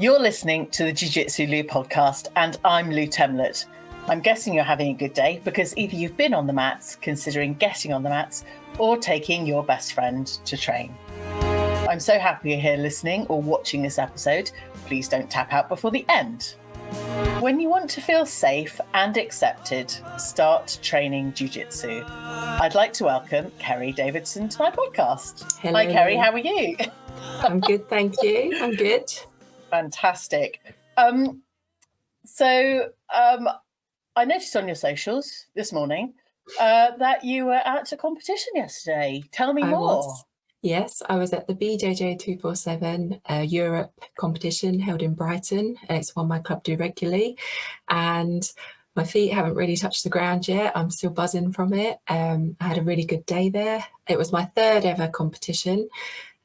You're listening to the Jiu Jitsu Lou podcast, and I'm Lou Temlett. I'm guessing you're having a good day because either you've been on the mats, considering getting on the mats, or taking your best friend to train. I'm so happy you're here listening or watching this episode. Please don't tap out before the end. When you want to feel safe and accepted, start training Jiu Jitsu. I'd like to welcome Kerry Davidson to my podcast. Hello. Hi, Kerry. How are you? I'm good, thank you. I'm good. Fantastic. So I noticed on your socials this morning that you were at a competition yesterday. Tell me more. Yes, I was at the E034 Europe competition held in Brighton. It's one my club do regularly, and my feet haven't really touched the ground yet. I'm still buzzing from it. I had a really good day there. It was my third ever competition,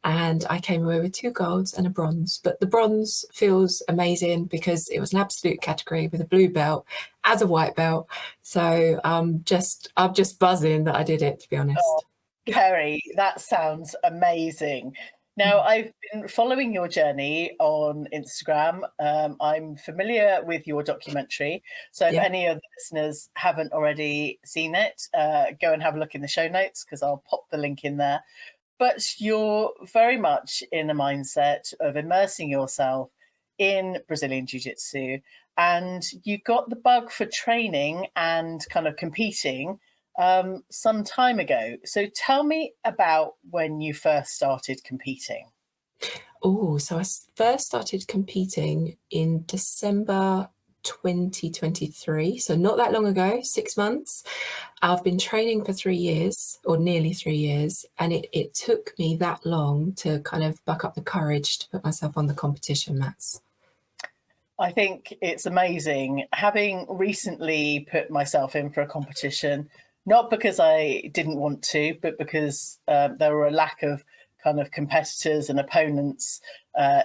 and I came away with 2 golds and a bronze. But the bronze feels amazing because it was an absolute category with a blue belt as a white belt. So I'm just buzzing that I did it, to be honest. Oh, Kerry, that sounds amazing. Now, I've been following your journey on Instagram. I'm familiar with your documentary. So if any of the listeners haven't already seen it, go and have a look in the show notes because I'll pop the link in there. But you're very much in a mindset of immersing yourself in Brazilian Jiu Jitsu, and you got the bug for training and kind of competing some time ago. So tell me about when you first started competing. So I first started competing in December 2023, so not that long ago, 6 months. I've been training for 3 years, or nearly 3 years, and it took me that long to kind of buck up the courage to put myself on the competition mats. I think it's amazing. Having recently put myself in for a competition, not because I didn't want to, but because there were a lack of kind of competitors and opponents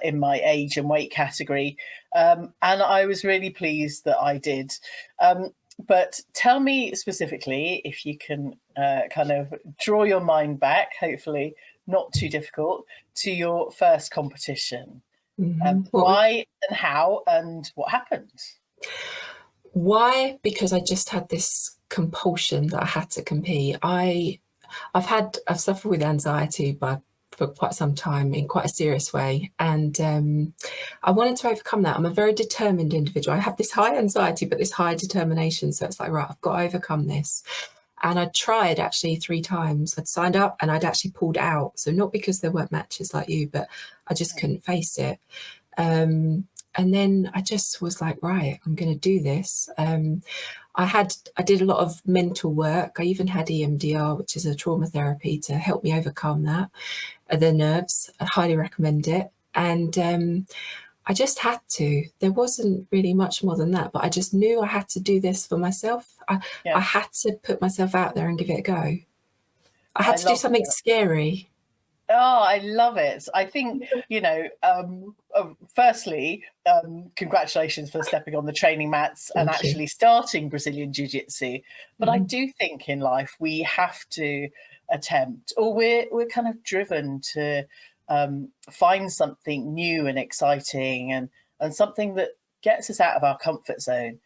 in my age and weight category. And I was really pleased that I did. But tell me specifically, if you can kind of draw your mind back, hopefully not too difficult, to your first competition. Why and how and what happened? Why? Because I just had this compulsion that I had to compete. I've suffered with anxiety for quite some time in quite a serious way, and I wanted to overcome that. I'm a very determined individual. I have this high anxiety but this high determination, so it's like, right, I've got to overcome this. And I tried actually 3 times. I'd signed up and I'd actually pulled out, so not because there weren't matches like you, but I just couldn't face it. And then I just was like, right, I'm going to do this. I did a lot of mental work. I even had EMDR, which is a trauma therapy, to help me overcome that, the nerves. I highly recommend it. And I just had to. There wasn't really much more than that, but I just knew I had to do this for myself. I had to put myself out there and give it a go. I had to do something scary. Oh, I love it. I think, firstly, congratulations for stepping on the training mats and actually starting Brazilian Jiu Jitsu. But I do think in life we have to attempt, or we're kind of driven to find something new and exciting and something that gets us out of our comfort zone.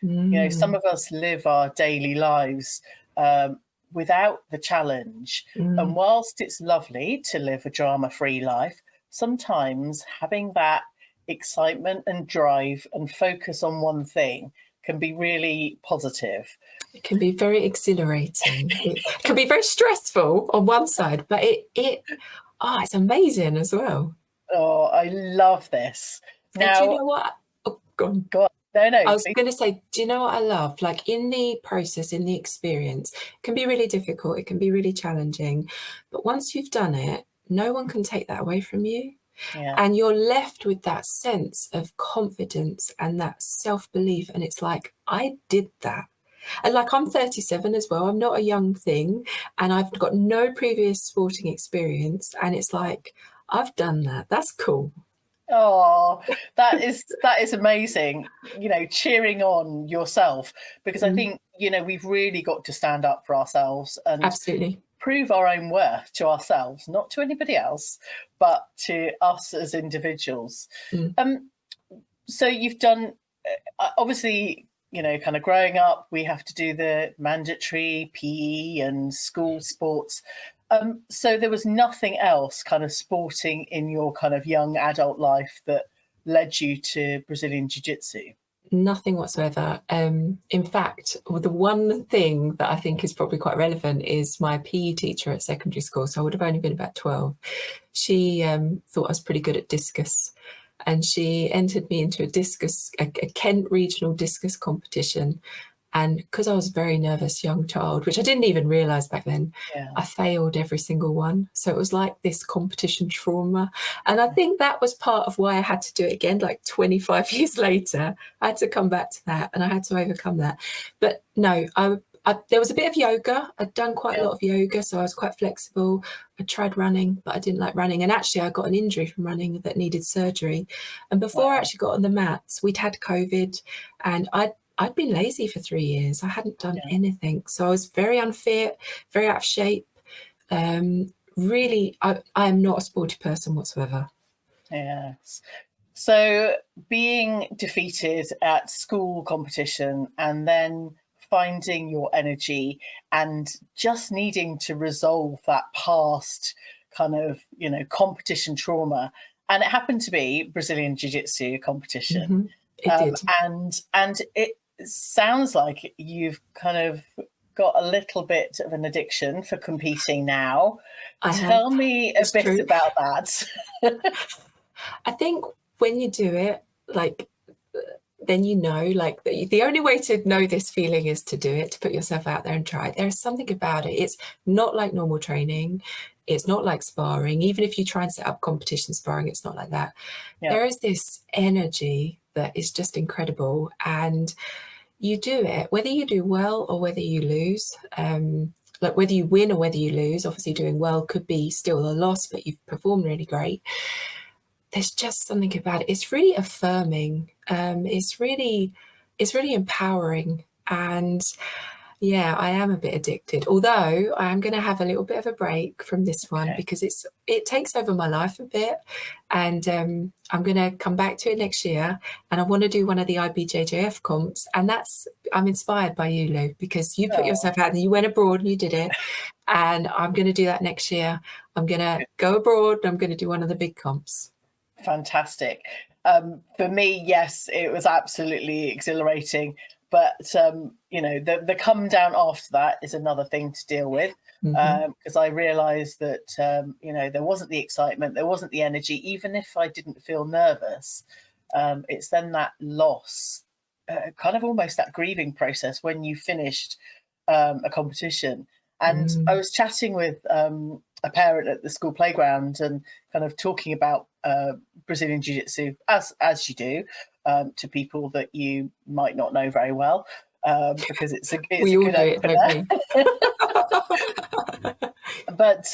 Some of us live our daily lives without the challenge. And whilst it's lovely to live a drama-free life, sometimes having that excitement and drive and focus on one thing can be really positive. It can be very exhilarating. It can be very stressful on one side, but it's amazing as well. Oh, I love this. Now, do you know what? Oh, go on. Go on. No, I was going to say, do you know what I love? Like, in the process, in the experience, it can be really difficult. It can be really challenging. But once you've done it, no one can take that away from you. Yeah. And you're left with that sense of confidence and that self-belief. And it's like, I did that. And like, I'm 37 as well. I'm not a young thing. And I've got no previous sporting experience. And it's like, I've done that. That's cool. Oh, that is amazing, cheering on yourself, because I think, we've really got to stand up for ourselves and absolutely prove our own worth to ourselves, not to anybody else, but to us as individuals. So you've done, obviously, you know, kind of growing up, we have to do the mandatory PE and school sports. So there was nothing else kind of sporting in your kind of young adult life that led you to Brazilian Jiu Jitsu? Nothing whatsoever. In fact, the one thing that I think is probably quite relevant is my PE teacher at secondary school. So I would have only been about 12. She thought I was pretty good at discus, and she entered me into a Kent regional discus competition. And because I was a very nervous young child, which I didn't even realise back then, Yeah. I failed every single one. So it was like this competition trauma. And I think that was part of why I had to do it again, like 25 years later. I had to come back to that and I had to overcome that. But no, there was a bit of yoga. I'd done quite a lot of yoga, so I was quite flexible. I tried running, but I didn't like running. And actually, I got an injury from running that needed surgery. And before I actually got on the mats, we'd had COVID, and I'd been lazy for 3 years. I hadn't done anything. So I was very unfit, very out of shape. Really, I am not a sporty person whatsoever. Yes. So being defeated at school competition and then finding your energy and just needing to resolve that past kind of, you know, competition trauma. And it happened to be Brazilian Jiu Jitsu competition. It did. And it sounds like you've kind of got a little bit of an addiction for competing now. Tell me a bit about that. I think when you do it, like, then you know, like, the only way to know this feeling is to do it, to put yourself out there and try it. There's something about it. It's not like normal training. It's not like sparring. Even if you try and set up competition sparring, it's not like that. There is this energy that is just incredible. And you do it, whether you do well or whether you lose. Like whether you win or whether you lose, obviously doing well could be still a loss, but you've performed really great. There's just something about it. It's really affirming. It's really empowering. And yeah, I am a bit addicted, although I am going to have a little bit of a break from this one because it takes over my life a bit. And I'm going to come back to it next year, and I want to do one of the IBJJF comps. And I'm inspired by you, Lou, because you put yourself out there, you went abroad and you did it. And I'm going to do that next year. I'm going to go abroad and I'm going to do one of the big comps. Fantastic. For me, yes, it was absolutely exhilarating. But, you know, the come down after that is another thing to deal with, because I realised that, you know, there wasn't the excitement, there wasn't the energy, even if I didn't feel nervous. It's then that loss, kind of almost that grieving process when you finished a competition. And I was chatting with a parent at the school playground and kind of talking about Brazilian Jiu Jitsu, as you do, to people that you might not know very well, because it's a good opener. But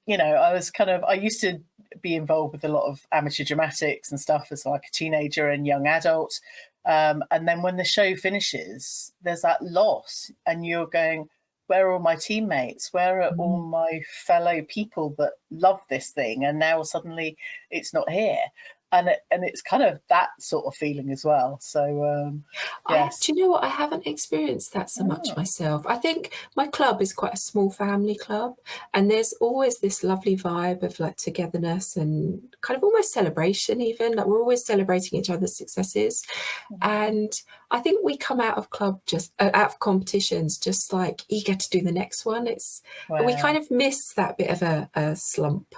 you know, I used to be involved with a lot of amateur dramatics and stuff as like a teenager and young adult, and then when the show finishes, there's that loss, and you're going, where are all my teammates? Where are all my fellow people that love this thing? And now suddenly it's not here. And it's kind of that sort of feeling as well. So, yes. Do you know what? I haven't experienced that so much myself. I think my club is quite a small family club, and there's always this lovely vibe of like togetherness and kind of almost celebration even. Like we're always celebrating each other's successes. And I think we come out of out of competitions just like eager to do the next one. We kind of miss that bit of a slump.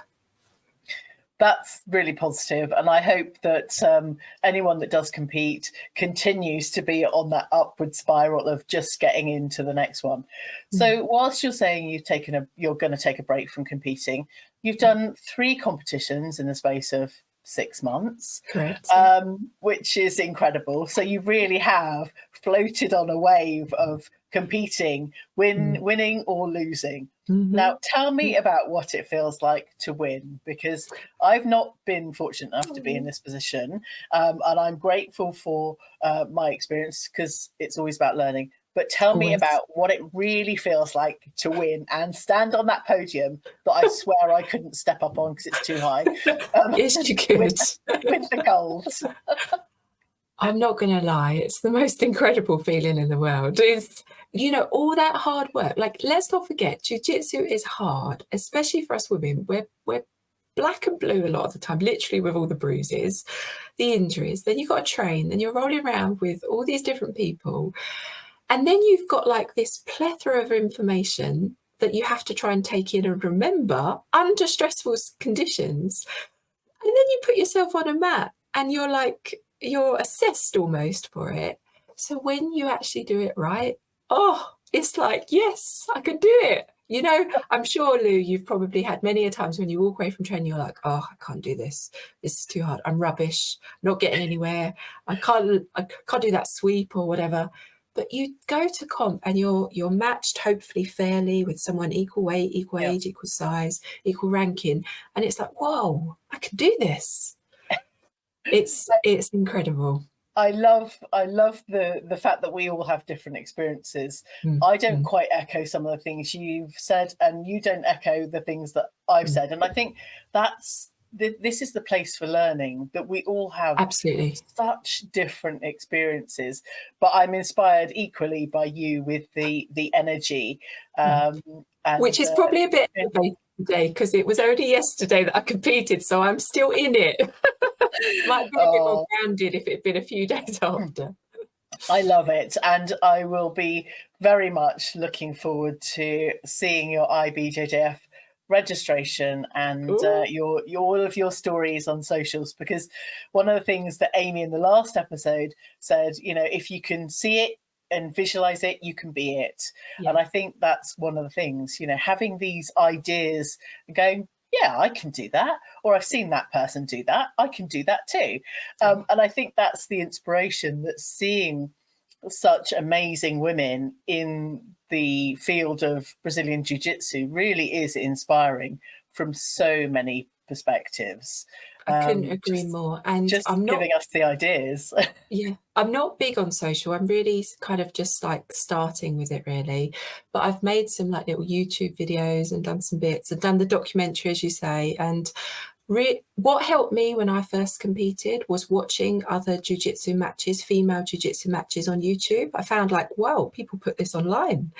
That's really positive, and I hope that anyone that does compete continues to be on that upward spiral of just getting into the next one. So whilst you're saying you're going to take a break from competing, you've done 3 competitions in the space of 6 months. Correct. Which is incredible. So you really have floated on a wave of competing, winning or losing. Now, tell me about what it feels like to win, because I've not been fortunate enough to be in this position, and I'm grateful for my experience because it's always about learning. But tell me about what it really feels like to win and stand on that podium that I swear I couldn't step up on because it's too high. Yes, you could. With the gold. I'm not going to lie, it's the most incredible feeling in the world. It's, all that hard work. Like, let's not forget, jiu-jitsu is hard, especially for us women. We're black and blue a lot of the time, literally with all the bruises, the injuries. Then you've got to train, then you're rolling around with all these different people. And then you've got like this plethora of information that you have to try and take in and remember under stressful conditions. And then you put yourself on a mat and you're assessed almost for it. So when you actually do it right, it's like, yes, I can do it. I'm sure, Lou, you've probably had many a times when you walk away from training, you're like, oh, I can't do this. This is too hard. I'm rubbish, not getting anywhere. I can't do that sweep or whatever. But you go to comp and you're matched hopefully fairly with someone equal weight, equal age, equal size, equal ranking. And it's like, whoa, I can do this. It's incredible. I love the fact that we all have different experiences. I don't quite echo some of the things you've said, and you don't echo the things that I've said. And I think this is the place for learning, that we all have absolutely such different experiences. But I'm inspired equally by you with the energy, which is probably a bit elevated today because it was only yesterday that I competed, so I'm still in it. Might be a bit more grounded if it had been a few days after. I love it, and I will be very much looking forward to seeing your IBJJF registration and all of your stories on socials, because one of the things that Amy in the last episode said, if you can see it and visualize it, you can be it. And I think that's one of the things, having these ideas and going, yeah, I can do that, or I've seen that person do that, I can do that too. And I think that's the inspiration, that seeing such amazing women in the field of Brazilian Jiu Jitsu really is inspiring from so many perspectives. I couldn't agree more. And just giving us the ideas. I'm not big on social. I'm really kind of just like starting with it really. But I've made some like little YouTube videos and done some bits and done the documentary, as you say. And what helped me when I first competed was watching other jiu-jitsu matches, female jiu-jitsu matches on YouTube. I found like, wow, people put this online.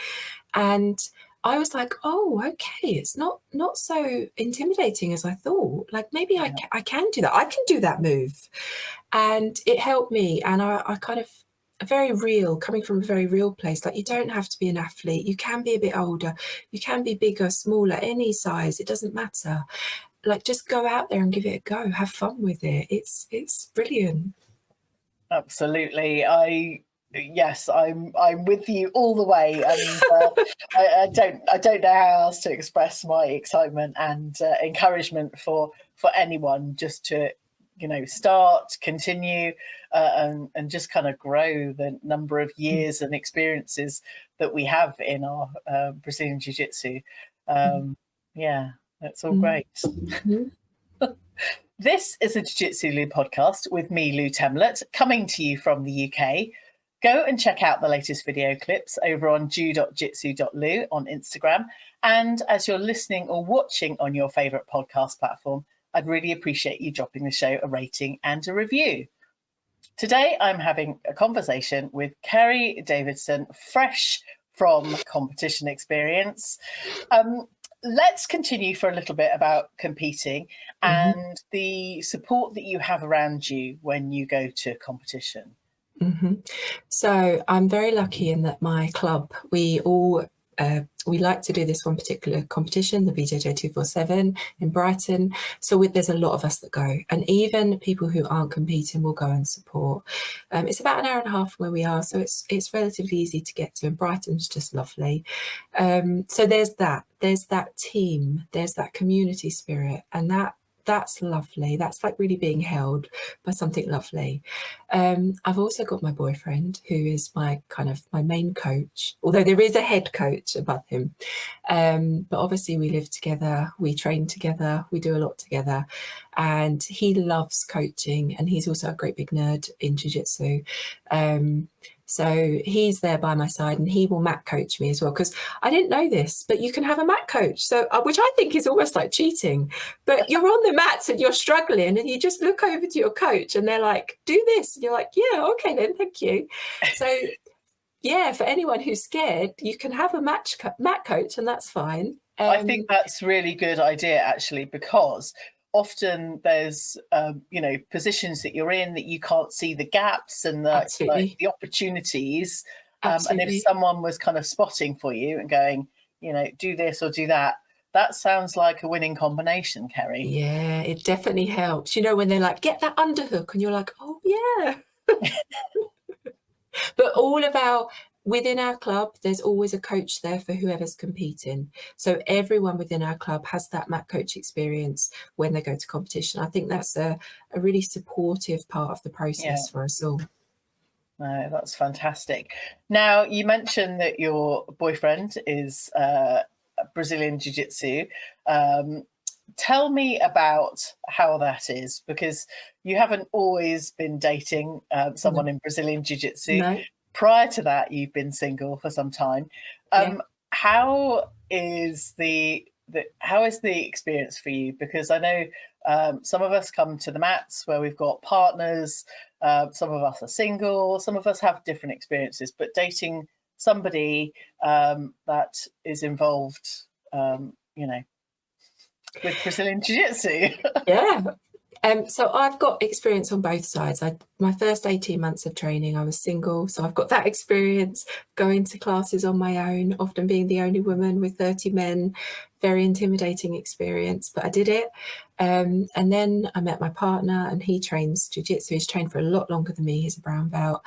And I was like, oh, okay, it's not so intimidating as I thought. Like maybe I can do that. I can do that move. And it helped me. And I kind of, coming from a very real place, like you don't have to be an athlete. You can be a bit older. You can be bigger, smaller, any size. It doesn't matter. Like just go out there and give it a go. Have fun with it. It's brilliant. Absolutely. Yes, I'm with you all the way, and I don't know how else to express my excitement and encouragement for anyone just to start, continue, and just kind of grow the number of years and experiences that we have in our Brazilian Jiu Jitsu. Yeah, that's all great. This is a Jiu Jitsu Lou podcast with me, Lou Temlett, coming to you from the UK. Go and check out the latest video clips over on jiu.jitsu.lu on Instagram. And as you're listening or watching on your favourite podcast platform, I'd really appreciate you dropping the show a rating and a review. Today, I'm having a conversation with Kerry Davidson, fresh from competition experience. Let's continue for a little bit about competing and the support that you have around you when you go to competition. So I'm very lucky in that my club, we like to do this one particular competition, the BJJ 247 in Brighton. So there's a lot of us that go, and even people who aren't competing will go and support. It's about an hour and a half from where we are, so it's relatively easy to get to, and Brighton's just lovely. So there's that team, there's that community spirit, and that's lovely. That's like really being held by something lovely. I've also got my boyfriend, who is my main coach, although there is a head coach above him. But obviously we live together, we train together, we do a lot together, and he loves coaching, and he's also a great big nerd in jiu-jitsu. So he's there by my side, and he will mat coach me as well, because I didn't know this, but you can have a mat coach. So which I think is almost like cheating, but you're on the mats and you're struggling, and you just look over to your coach and they're like, do this. And you're like, yeah, okay then, thank you. So yeah, for anyone who's scared, you can have a mat coach, and that's fine. I think that's a really good idea, actually, because often there's, positions that you're in that you can't see the gaps and the opportunities. And if someone was kind of spotting for you and going, do this or do that, that sounds like a winning combination, Kerry. Yeah, it definitely helps. When they're like, get that underhook, and you're like, oh, yeah. But within our club, there's always a coach there for whoever's competing. So everyone within our club has that mat coach experience when they go to competition. I think that's a really supportive part of the process for us all. No, that's fantastic. Now, you mentioned that your boyfriend is Brazilian Jiu Jitsu. Tell me about how that is, because you haven't always been dating someone in Brazilian Jiu Jitsu. No. Prior to that, you've been single for some time. How is the experience for you? Because I know some of us come to the mats where we've got partners, some of us are single, some of us have different experiences, but dating somebody that is involved, with Brazilian Jiu-Jitsu. Yeah. So I've got experience on both sides. My first 18 months of training, I was single. So I've got that experience going to classes on my own, often being the only woman with 30 men, very intimidating experience, but I did it. And then I met my partner, and he trains jiu-jitsu. He's trained for a lot longer than me. He's a brown belt.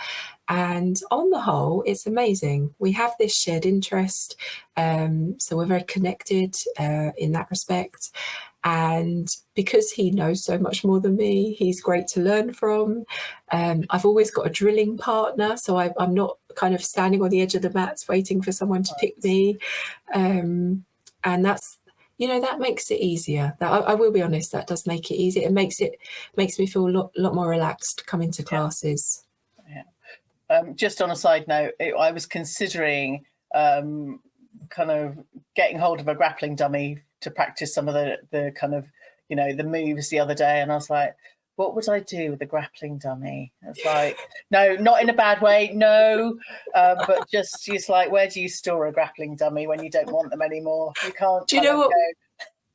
And on the whole, it's amazing. We have this shared interest. So we're very connected in that respect. And because he knows so much more than me, he's great to learn from. I've always got a drilling partner, so I'm not kind of standing on the edge of the mats waiting for someone to pick me. And that's, that makes it easier. I will be honest, that does make it easier. It makes me feel a lot more relaxed coming to classes. Yeah. Just on a side note, I was considering kind of getting hold of a grappling dummy to practice some of the kind of, the moves the other day. And I was like, what would I do with a grappling dummy? It's like, no, not in a bad way, no. But just like, where do you store a grappling dummy when you don't want them anymore? You can't. Do you know what?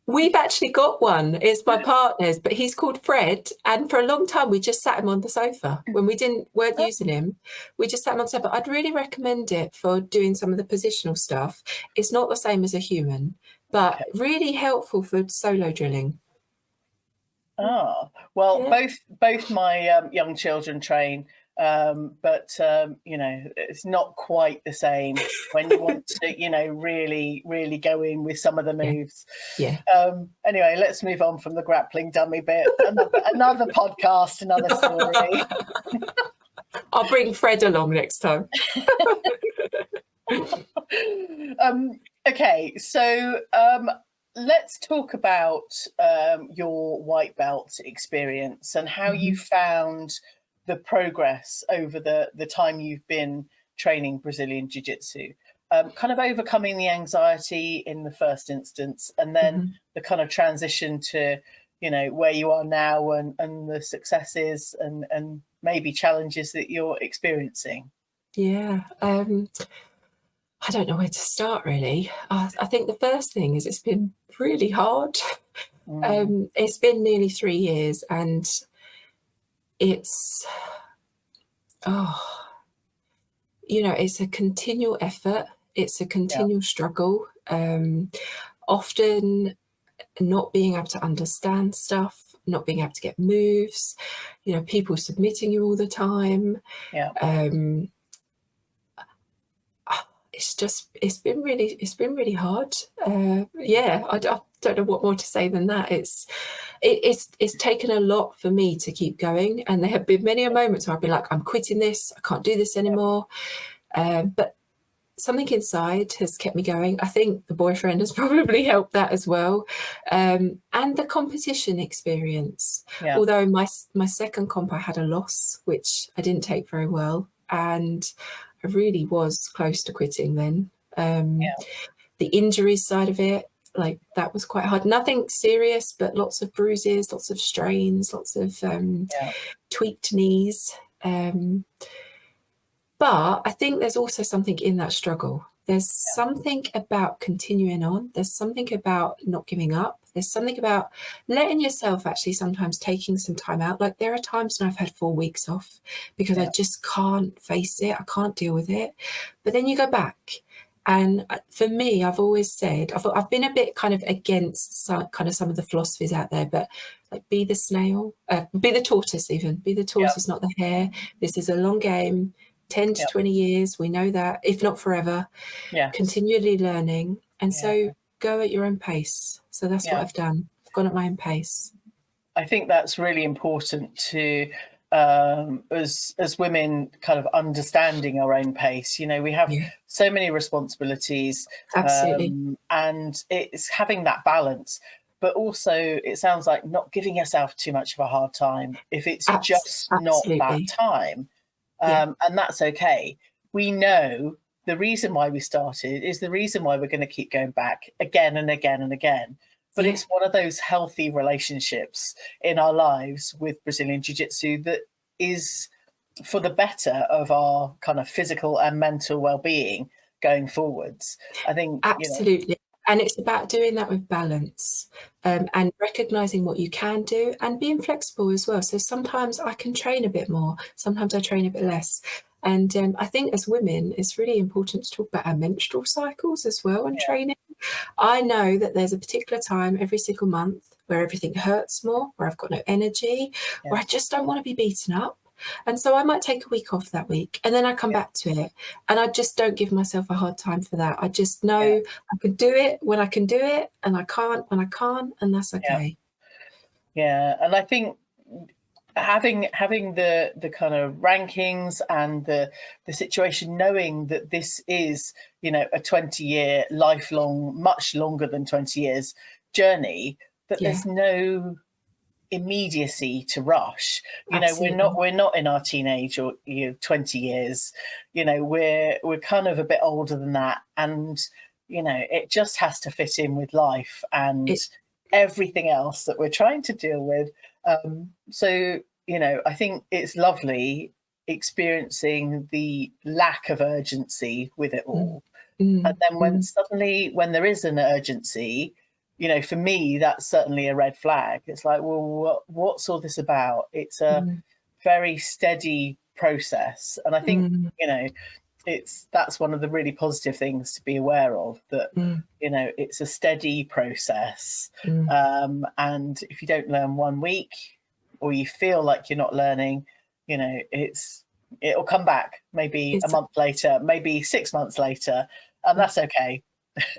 We've actually got one. It's my partner's, but he's called Fred. And for a long time, we just sat him on the sofa. When we weren't using him, we just sat him on the sofa. I'd really recommend it for doing some of the positional stuff. It's not the same as a human, but really helpful for solo drilling. Oh, well, both my young children train, but it's not quite the same when you want to, really go in with some of the moves. Yeah. Anyway, let's move on from the grappling dummy bit. Another podcast, another story. I'll bring Fred along next time. Okay, so let's talk about your white belt experience and how you found the progress over the time you've been training Brazilian Jiu-Jitsu, kind of overcoming the anxiety in the first instance, and then the kind of transition to, where you are now and the successes and maybe challenges that you're experiencing. Yeah. I don't know where to start, really. I think the first thing is it's been really hard. It's been nearly 3 years, and it's, it's a continual effort. It's a continual struggle. Often not being able to understand stuff, not being able to get moves, people submitting you all the time. Yeah. It's been really hard. I don't know what more to say than that. It's taken a lot for me to keep going, and there have been many moments where I've been like, I'm quitting this, I can't do this anymore. But something inside has kept me going. I think the boyfriend has probably helped that as well, and the competition experience. Although my second comp I had a loss, which I didn't take very well. and I really was close to quitting then. The injuries side of it, like that was quite hard. Nothing serious, but lots of bruises, lots of strains, lots of tweaked knees. But I think there's also something in that struggle. There's something about continuing on. There's something about not giving up. There's something about letting yourself actually sometimes taking some time out. Like there are times when I've had 4 weeks off because I just can't face it. I can't deal with it. But then you go back. And for me, I've always said, I've been a bit kind of against some of the philosophies out there, but like be the snail, be the tortoise even. Be the tortoise, not the hare. This is a long game. 10 to 20 years, we know that, if not forever, continually learning. And so go at your own pace. So that's what I've done. I've gone at my own pace. I think that's really important to, as women, kind understanding our own pace. We have so many responsibilities. Absolutely. And it's having that balance. But also, it sounds like not giving yourself too much of a hard time if it's just not that time. And that's okay. We know the reason why we started is the reason why we're going to keep going back again and again and again. But it's one of those healthy relationships in our lives with Brazilian Jiu Jitsu that is for the better of our kind of physical and mental well-being going forwards. I think absolutely. And it's about doing that with balance, and recognizing what you can do and being flexible as well. So sometimes I can train a bit more, sometimes I train a bit less. And I think as women, it's really important to talk about our menstrual cycles as well and training. I know that there's a particular time every single month where everything hurts more, where I've got no energy, where I just don't want to be beaten up. And so I might take a week off that week and then I come back to it. And I just don't give myself a hard time for that. I just know I can do it when I can do it, and I can't when I can't, and that's okay. And I think having the kind of rankings and the situation, knowing that this is, a 20-year lifelong, much longer than 20 years journey, that there's no immediacy to rush. We're not in our teenage or 20 years. We're kind of a bit older than that, and it just has to fit in with life and everything else that we're trying to deal with. So I think it's lovely experiencing the lack of urgency with it all. And then when there is an urgency, for me, that's certainly a red flag. It's like, well, what's all this about? It's a very steady process. And I think, that's one of the really positive things to be aware of, that, it's a steady process. And if you don't learn 1 week, or you feel like you're not learning, it'll come back maybe a month later, maybe 6 months later, and that's okay.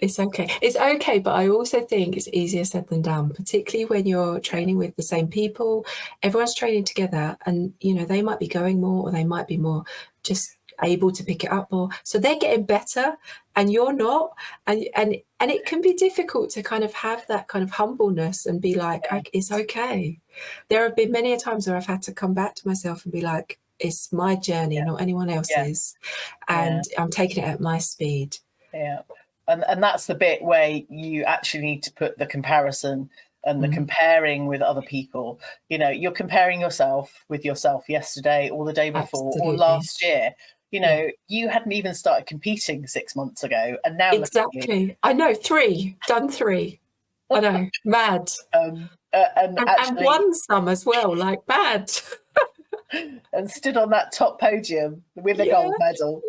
It's okay. It's okay, but I also think it's easier said than done, particularly when you're training with the same people. Everyone's training together, and they might be going more, or they might be more just able to pick it up more. So they're getting better, and you're not, and it can be difficult to kind of have that kind of humbleness and be like, it's okay. There have been many a times where I've had to come back to myself and be like, it's my journey, not anyone else's, and I'm taking it at my speed. And that's the bit where you actually need to put the comparison and the comparing with other people. You're comparing yourself with yourself yesterday or the day before or last year. You hadn't even started competing 6 months ago, and now look at you. I know, done three. I know, mad. And won some as well, like bad. And stood on that top podium with a gold medal.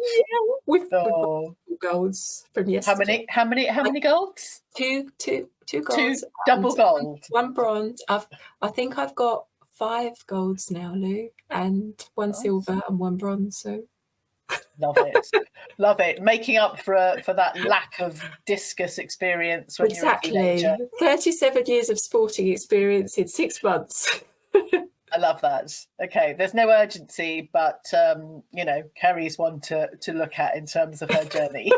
With golds from yesterday. How many golds? Two golds. Two double gold. One bronze. I think I've got 5 golds now, Lou, and 1 silver and 1 bronze. So love it. Making up for that lack of discus experience when you're a teenager. 37 years of sporting experience in 6 months. I love that. Okay, there's no urgency, but Kerry's one to look at in terms of her journey.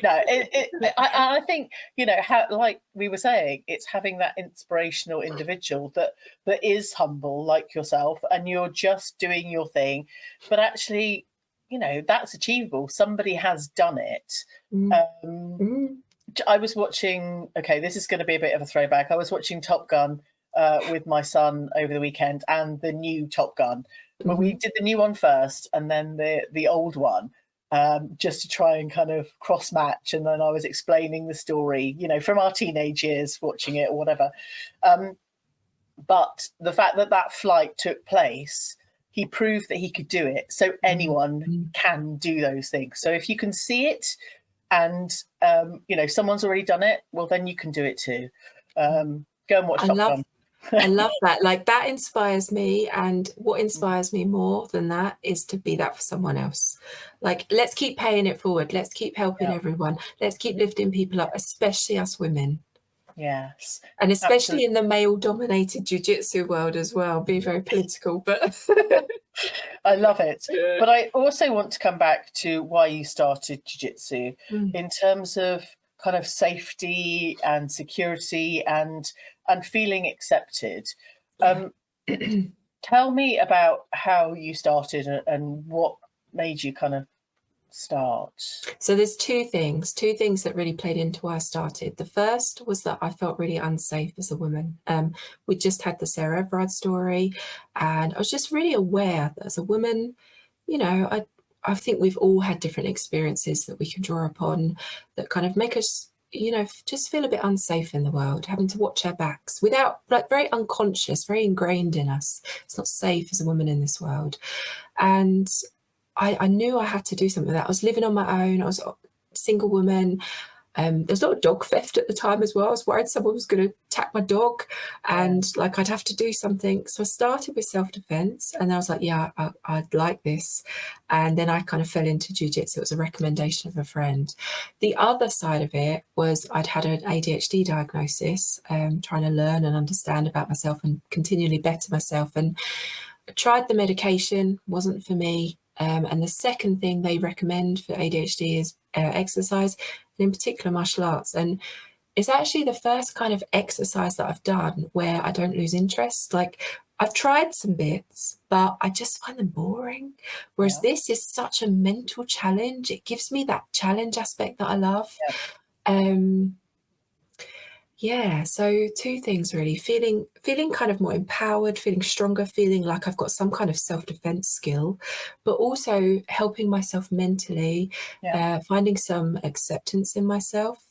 I think how, like we were saying, it's having that inspirational individual that is humble like yourself, and you're just doing your thing, but actually that's achievable. Somebody has done it. I was watching, this is going to be a bit of a throwback. I was watching Top Gun with my son over the weekend, and the new Top Gun. But we did the new one first and then the old one, just to try and kind of cross match. And then I was explaining the story, from our teenage years watching it or whatever. But the fact that flight took place, he proved that he could do it. So anyone can do those things. So if you can see it and, someone's already done it, well, then you can do it too. Go and watch Top Gun. I love that. Like, that inspires me. And what inspires me more than that is to be that for someone else. Like, let's keep paying it forward. Let's keep helping everyone. Let's keep lifting people up, especially us women. Yes. And especially in the male-dominated jiu-jitsu world as well, be very political, but I love it. But I also want to come back to why you started jiu-jitsu in terms of kind of safety and security and feeling accepted. Tell me about how you started and what made you kind of start. So there's two things that really played into why I started. The first was that I felt really unsafe as a woman. We just had the Sarah Everard story, and I was just really aware that as a woman, I think we've all had different experiences that we can draw upon that kind of make us, just feel a bit unsafe in the world, having to watch our backs without, like, very unconscious, very ingrained in us. It's not safe as a woman in this world. And I knew I had to do something with that. I was living on my own. I was a single woman. There was a lot of dog theft at the time as well. I was worried someone was going to attack my dog and I'd have to do something. So I started with self-defense, and I was like, I'd like this. And then I kind of fell into jiu-jitsu. It was a recommendation of a friend. The other side of it was I'd had an ADHD diagnosis, trying to learn and understand about myself and continually better myself. And I tried the medication, wasn't for me. And the second thing they recommend for ADHD is exercise, and in particular martial arts. And it's actually the first kind of exercise that I've done where I don't lose interest. Like, I've tried some bits, but I just find them boring. Whereas this is such a mental challenge. It gives me that challenge aspect that I love. So two things really: feeling kind of more empowered, feeling stronger, feeling like I've got some kind of self-defense skill, but also helping myself mentally, finding some acceptance in myself,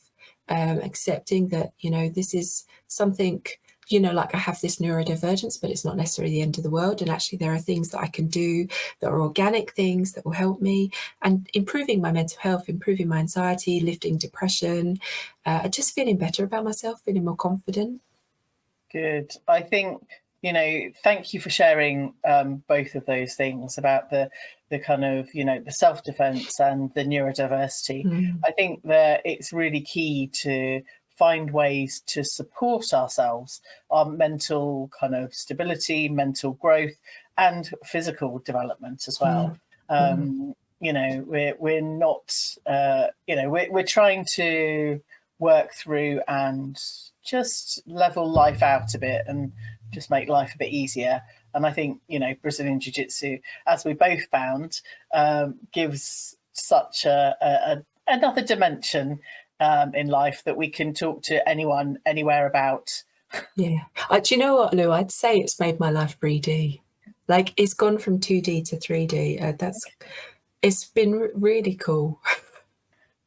accepting that, this is something, like I have this neurodivergence, but it's not necessarily the end of the world. And actually there are things that I can do that are organic things that will help me, and improving my mental health, improving my anxiety, lifting depression, just feeling better about myself, feeling more confident. Good. I think, thank you for sharing both of those things about the kind of, the self-defense and the neurodiversity. I think that it's really key to find ways to support ourselves, our mental kind of stability, mental growth, and physical development as well. We're not, we're trying to work through and just level life out a bit and just make life a bit easier. And I think, Brazilian Jiu Jitsu, as we both found, gives such another dimension in life that we can talk to anyone, anywhere about. Yeah. Do you know what, Lou? I'd say it's made my life 3D. Like, it's gone from 2D to 3D. It's been really cool.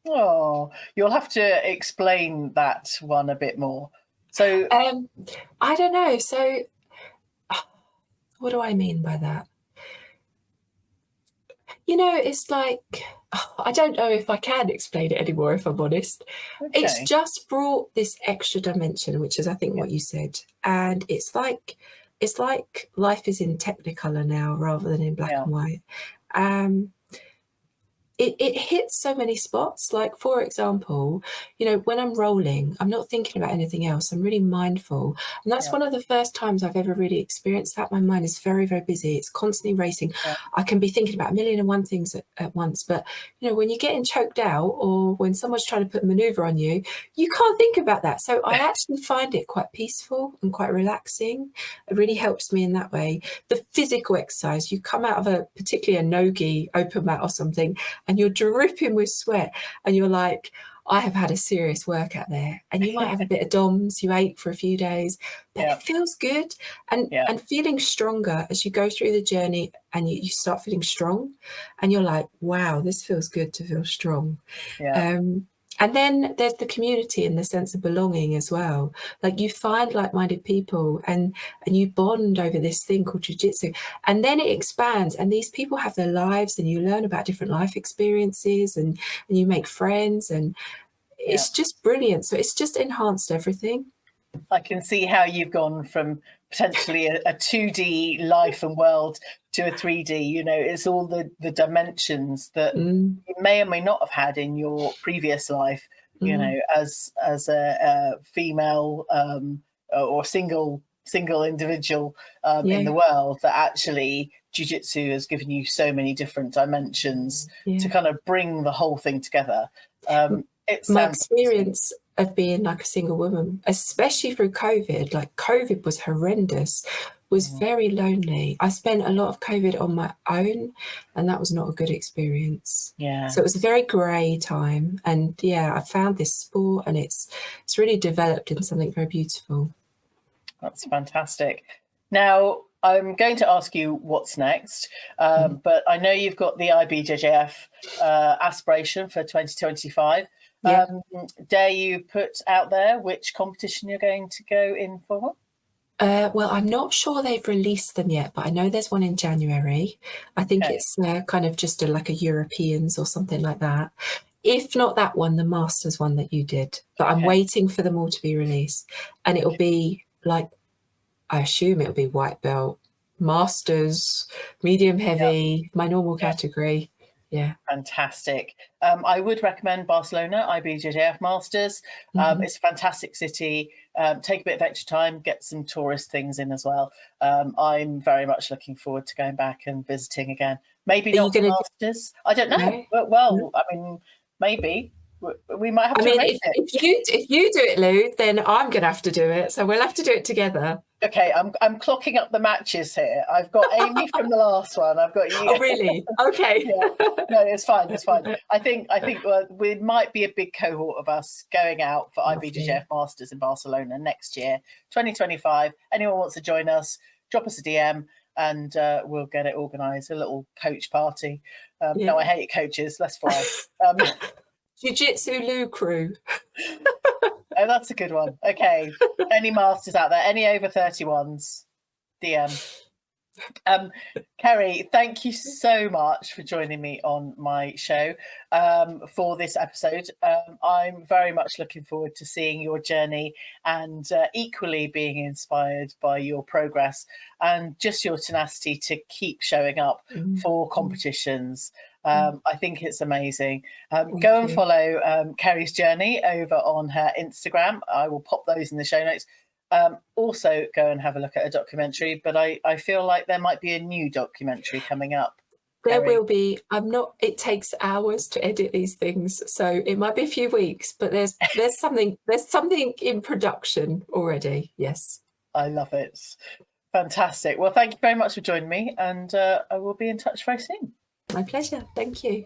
Oh, you'll have to explain that one a bit more. So, I don't know. So, what do I mean by that? It's like, I don't know if I can explain it anymore, if I'm honest. Okay. It's just brought this extra dimension, which is, I think, what you said. And it's like life is in Technicolor now rather than in black and white. it hits so many spots. Like, for example, when I'm rolling, I'm not thinking about anything else. I'm really mindful. And that's one of the first times I've ever really experienced that. My mind is very, very busy. It's constantly racing. I can be thinking about a million and one things at once. But, when you're getting choked out, or when someone's trying to put a maneuver on you, you can't think about that. So I actually find it quite peaceful and quite relaxing. It really helps me in that way. The physical exercise, you come out of particularly a no-gi open mat or something, and you're dripping with sweat, and you're like, I have had a serious workout there. And you might have a bit of DOMS, you ate for a few days, but it feels good. And feeling stronger as you go through the journey, and you start feeling strong, and you're like, wow, this feels good to feel strong. And then there's the community and the sense of belonging as well. Like, you find like-minded people, and you bond over this thing called jiu-jitsu. And then it expands, and these people have their lives, and you learn about different life experiences, and you make friends, and it's just brilliant. So it's just enhanced everything. I can see how you've gone from potentially a 2D life and world to a 3D. It's all the dimensions that you may or may not have had in your previous life, as a female or single individual in the world, that actually jiu-jitsu has given you so many different dimensions to kind of bring the whole thing together. My experience of being like a single woman, especially through COVID, like COVID was horrendous, was very lonely. I spent a lot of COVID on my own, and that was not a good experience. So it was a very grey time. And I found this sport, and it's really developed into something very beautiful. That's fantastic. Now, I'm going to ask you what's next, but I know you've got the IBJJF aspiration for 2025. Dare you put out there which competition you're going to go in for? Well, I'm not sure they've released them yet, but I know there's one in January. I think it's kind of just like a Europeans or something like that. If not that one, the Masters one that you did. But I'm waiting for them all to be released. And it'll be like, I assume it'll be white belt, Masters, medium heavy, my normal category. Fantastic. I would recommend Barcelona, IBJJF Masters. It's a fantastic city. Take a bit of extra time, get some tourist things in as well. I'm very much looking forward to going back and visiting again. Maybe not the Masters. I don't know. Well, I mean, maybe. We might have to arrange it. If you do it, Lou, then I'm going to have to do it. So we'll have to do it together. Okay, I'm clocking up the matches here. I've got Amy from the last one. I've got you. Oh, really? Okay. No, it's fine. It's fine. I think we might be a big cohort of us going out for IBJJF Masters in Barcelona next year, 2025. Anyone wants to join us, drop us a DM, and we'll get it organised. A little coach party. No, I hate coaches. Let's fly. Jiu-Jitsu Lou crew. Oh, that's a good one. Okay. Any masters out there? Any over 31s? DM. Kerry, thank you so much for joining me on my show for this episode. I'm very much looking forward to seeing your journey, and equally being inspired by your progress and just your tenacity to keep showing up for competitions. I think it's amazing. Go and follow Kerry's journey over on her Instagram. I will pop those in the show notes. Also go and have a look at a documentary, but I feel like there might be a new documentary coming up. There will be. It takes hours to edit these things, so it might be a few weeks, but there's something in production already. Yes. I love it. Fantastic. Well, thank you very much for joining me, and I will be in touch very soon. My pleasure. Thank you.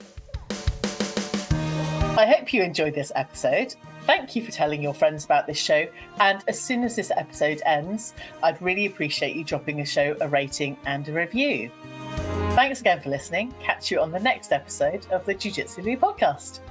I hope you enjoyed this episode. Thank you for telling your friends about this show. And as soon as this episode ends, I'd really appreciate you dropping the show a rating and a review. Thanks again for listening. Catch you on the next episode of the Jiu Jitsu Lou podcast.